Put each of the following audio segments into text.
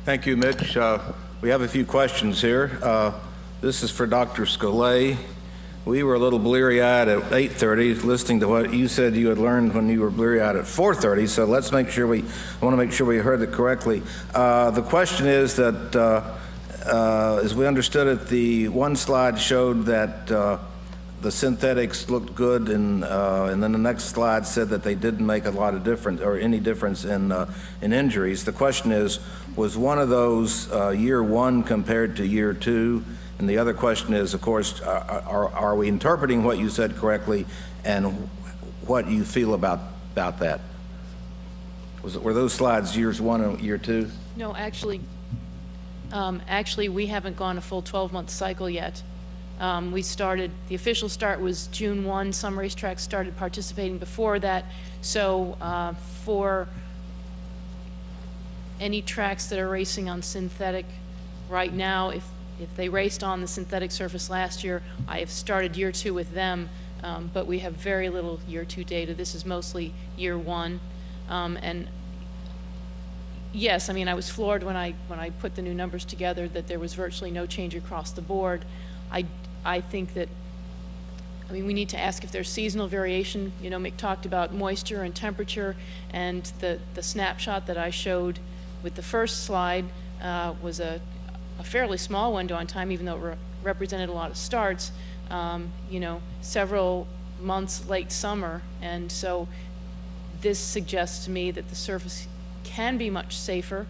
Thank you, Mitch. We have a few questions here. This is for Dr. Scolay. We were a little bleary-eyed at 8:30, listening to what you said you had learned when you were bleary-eyed at 4:30. So let's make sure I want to make sure we heard it correctly. The question is that, as we understood it, the one slide showed that the synthetics looked good, and then the next slide said that they didn't make a lot of difference or any difference in injuries. The question is, was one of those year one compared to year two? And the other question is, of course, are we interpreting what you said correctly, and what you feel about that? Were those slides years one and year two? No, actually, we haven't gone a full 12-month cycle yet. We started, the official start was June 1. Some racetracks started participating before that. So for any tracks that are racing on synthetic right now, if they raced on the synthetic surface last year, I have started year two with them, but we have very little year two data. This is mostly year one. And yes, I mean, I was floored when I put the new numbers together that there was virtually no change across the board. I think that, I mean, we need to ask if there's seasonal variation. You know, Mick talked about moisture and temperature, and the snapshot that I showed with the first slide was a fairly small window on time, even though it represented a lot of starts, you know, several months late summer. And so this suggests to me that the surface can be much safer,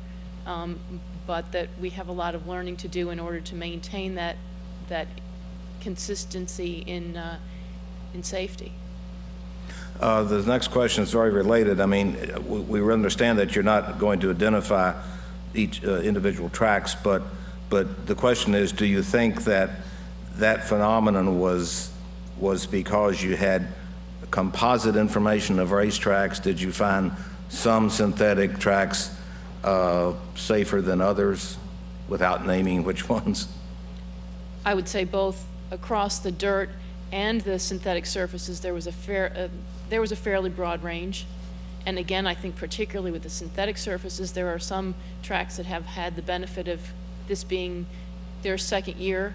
but that we have a lot of learning to do in order to maintain that consistency in safety. The next question is very related. I mean, we understand that you're not going to identify each individual tracks, but the question is, do you think that that phenomenon was because you had composite information of racetracks? Did you find some synthetic tracks safer than others, without naming which ones? I would say both. Across the dirt and the synthetic surfaces, there was a fairly broad range. And again, I think particularly with the synthetic surfaces, there are some tracks that have had the benefit of this being their second year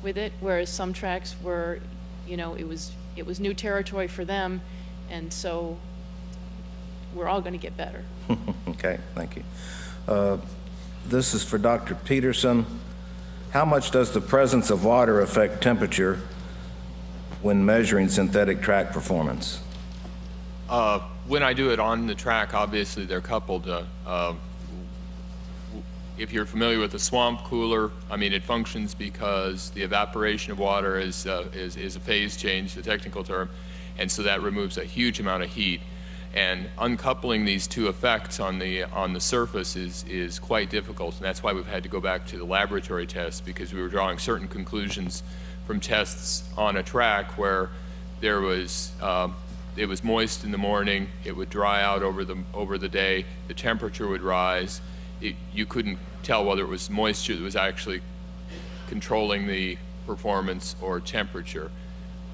with it, whereas some tracks were, you know, it was new territory for them, and so we're all going to get better. Okay, thank you. This is for Dr. Peterson. How much does the presence of water affect temperature when measuring synthetic track performance? When I do it on the track, obviously they're coupled. If you're familiar with a swamp cooler, I mean, it functions because the evaporation of water is a phase change, the technical term, and so that removes a huge amount of heat. And uncoupling these two effects on the surface is quite difficult, and that's why we've had to go back to the laboratory tests, because we were drawing certain conclusions from tests on a track where there was it was moist in the morning, it would dry out over the day, the temperature would rise. You couldn't tell whether it was moisture that was actually controlling the performance or temperature.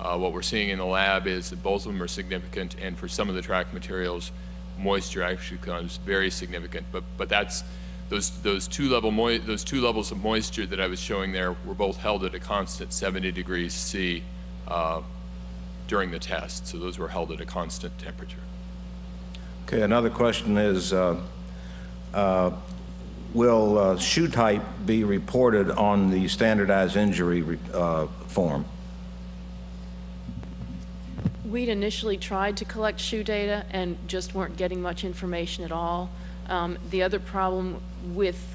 What we're seeing in the lab is that both of them are significant, and for some of the track materials, moisture actually becomes very significant. But that's those two levels of moisture that I was showing there were both held at a constant 70 degrees C during the test. So those were held at a constant temperature. Okay, another question is, will shoe type be reported on the standardized injury form? We'd initially tried to collect shoe data and just weren't getting much information at all. The other problem with,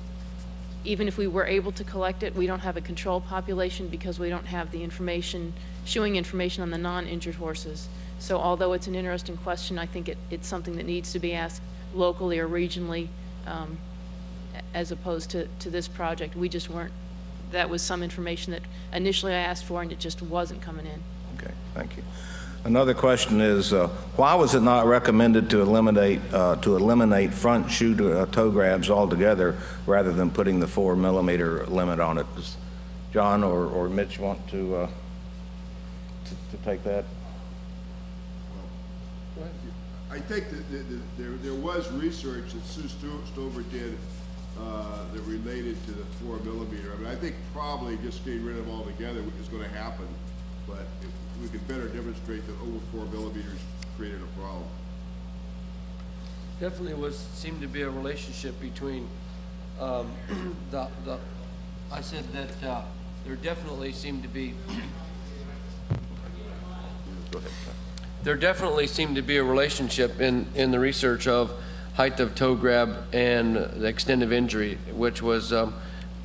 even if we were able to collect it, we don't have a control population because we don't have the information, shoeing information on the non-injured horses. So although it's an interesting question, I think it's something that needs to be asked locally or regionally as opposed to this project. We just weren't, that was some information that initially I asked for and it just wasn't coming in. Okay, thank you. Another question is, why was it not recommended to eliminate front shoe toe grabs altogether rather than putting the 4 millimeter limit on it? Does John or Mitch want to take that? I think that there was research that Sue Stover did that related to the 4 millimeter. I mean, I think probably just getting rid of them altogether is going to happen, but if we could better demonstrate that over 4 millimeters created a problem. Definitely seemed to be a relationship between I said that there definitely seemed to be there definitely seemed to be a relationship in the research of height of toe grab and the extent of injury, which was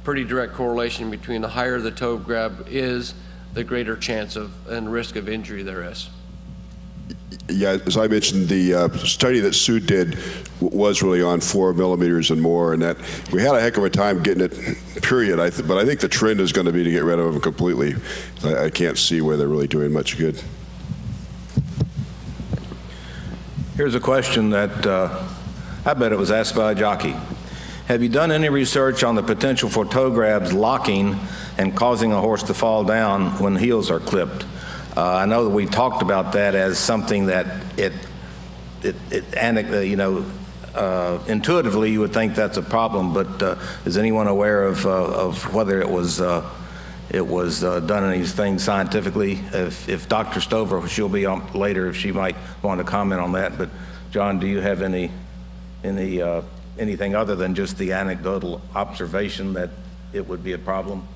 pretty direct correlation between the higher the toe grab is, the greater chance of and risk of injury there is. Yeah, as I mentioned, the study that Sue did was really on 4 millimeters and more, and that we had a heck of a time getting it, period. But I think the trend is going to be to get rid of them completely. I can't see where they're really doing much good. Here's a question that I bet it was asked by a jockey. Have you done any research on the potential for toe grabs locking and causing a horse to fall down when heels are clipped? I know that we talked about that as something that intuitively you would think that's a problem, but is anyone aware of whether it was done anything scientifically? If Dr. Stover, she'll be on later, if she might want to comment on that. But John, do you have anything other than just the anecdotal observation that it would be a problem?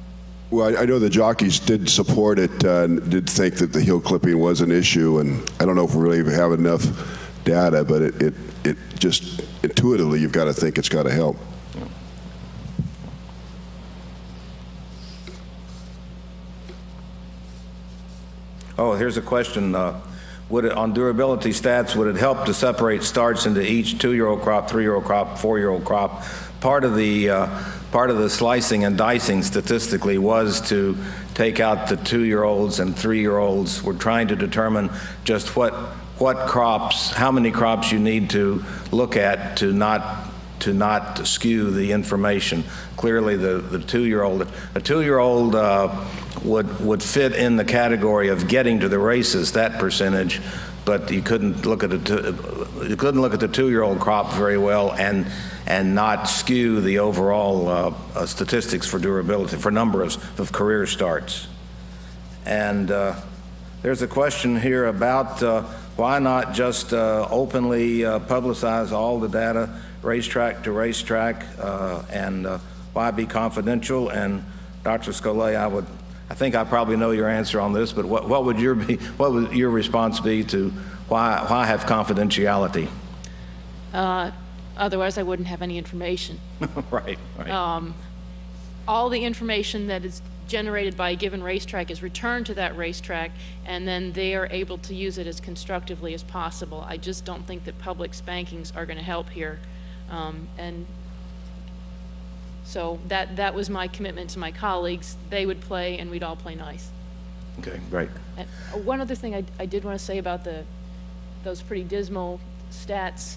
Well, I know the jockeys did support it, did think that the heel clipping was an issue, and I don't know if we really have enough data, but it just intuitively you've got to think it's got to help. Yeah. Oh, here's a question. Would it, on durability stats, would it help to separate starts into each 2-year-old crop, 3-year-old crop, 4-year-old crop? Part of the slicing and dicing statistically was to take out the 2-year-olds and 3-year-olds. We're trying to determine just what crops, how many crops you need to look at to not skew the information. Clearly, the 2-year-old, a 2-year-old would fit in the category of getting to the races, that percentage, but you couldn't look at the 2-year-old crop very well and not skew the overall statistics for durability, for number of career starts. And there's a question here about why not just openly publicize all the data, racetrack to racetrack, and why be confidential? And Dr. Scolay, I think I probably know your answer on this, but what would your response be to why have confidentiality? Otherwise, I wouldn't have any information. Right. All the information that is generated by a given racetrack is returned to that racetrack, and then they are able to use it as constructively as possible. I just don't think that public spankings are going to help here. And so that was my commitment to my colleagues. They would play, and we'd all play nice. Okay, great. And one other thing I did want to say about those pretty dismal stats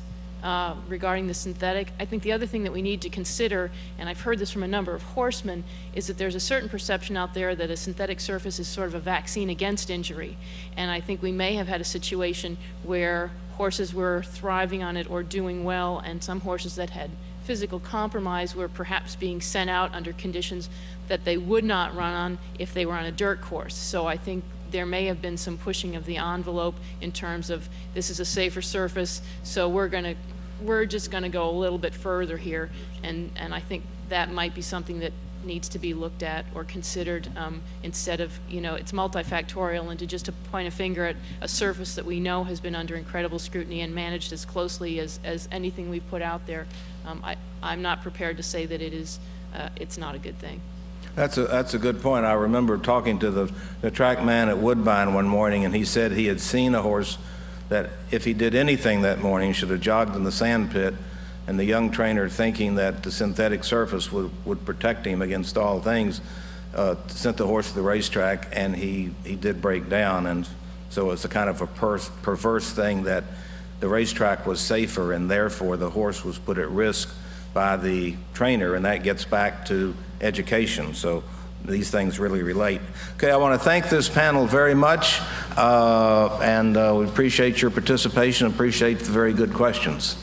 regarding the synthetic. I think the other thing that we need to consider, and I've heard this from a number of horsemen, is that there's a certain perception out there that a synthetic surface is sort of a vaccine against injury. And I think we may have had a situation where horses were thriving on it or doing well, and some horses that had physical compromise were perhaps being sent out under conditions that they would not run on if they were on a dirt course. So I think there may have been some pushing of the envelope in terms of this is a safer surface, so we're just gonna go a little bit further here, and I think that might be something that needs to be looked at or considered instead of, it's multifactorial, and to just to point a finger at a surface that we know has been under incredible scrutiny and managed as closely as anything we've put out there. I'm not prepared to say that it's not a good thing. That's a good point. I remember talking to the track man at Woodbine one morning, and he said he had seen a horse that if he did anything that morning should have jogged in the sand pit, and the young trainer, thinking that the synthetic surface would protect him against all things, sent the horse to the racetrack, and he did break down. And so it's a kind of a perverse thing that the racetrack was safer, and therefore the horse was put at risk by the trainer, and that gets back to education. So these things really relate. Okay, I want to thank this panel very much, and we appreciate your participation, appreciate the very good questions.